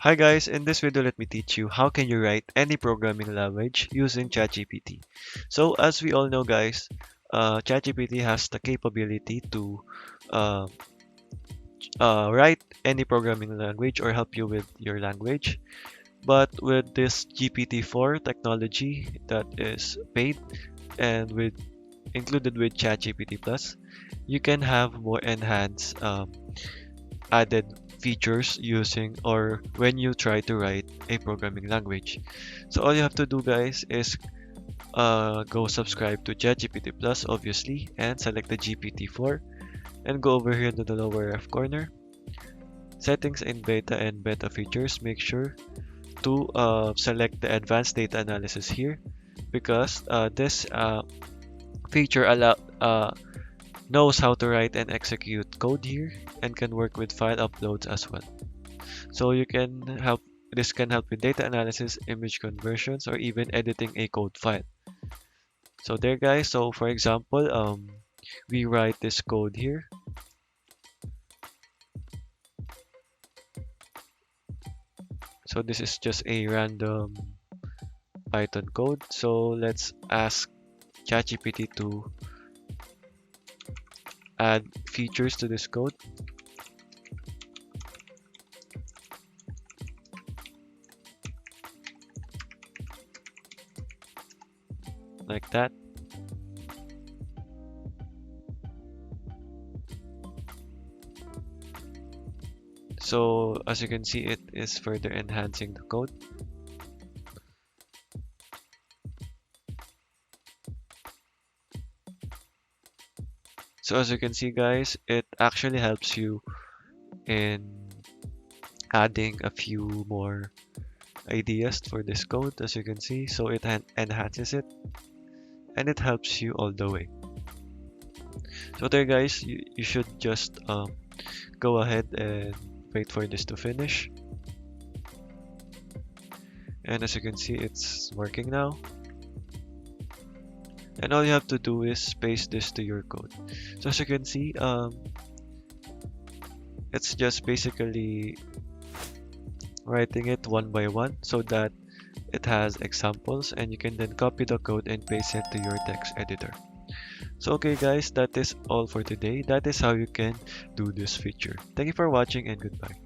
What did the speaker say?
Hi guys, in this video let me teach you how can you write any programming language using ChatGPT. So as we all know guys, ChatGPT has the capability to uh, write any programming language or help you with your language. But with this GPT-4 technology that is paid and with included with ChatGPT Plus, you can have more enhanced added features using or when you try to write a programming language. So all you have to do guys is go subscribe to ChatGPT Plus obviously and select the GPT-4 and go over here to the lower left corner. Settings in beta and beta features. Make sure to select the advanced data analysis here because this feature knows how to write and execute code here and can work with file uploads as well. So you can help this can help with data analysis, image conversions, or even editing a code file. So there guys, so for example, we write this code here. So this is just a random Python code. So let's ask ChatGPT to add features to this code like that. So as you can see, it is further enhancing the code. So as you can see guys, it actually helps you in adding a few more ideas for this code as you can see. So it enhances it and it helps you all the way. So there guys, you should just go ahead and wait for this to finish. And as you can see, it's working now. And all you have to do is paste this to your code. So as you can see, it's just basically writing it one by one so that it has examples and you can then copy the code and paste it to your text editor. So okay guys, that is all for today. That is how you can do this feature. Thank you for watching and goodbye.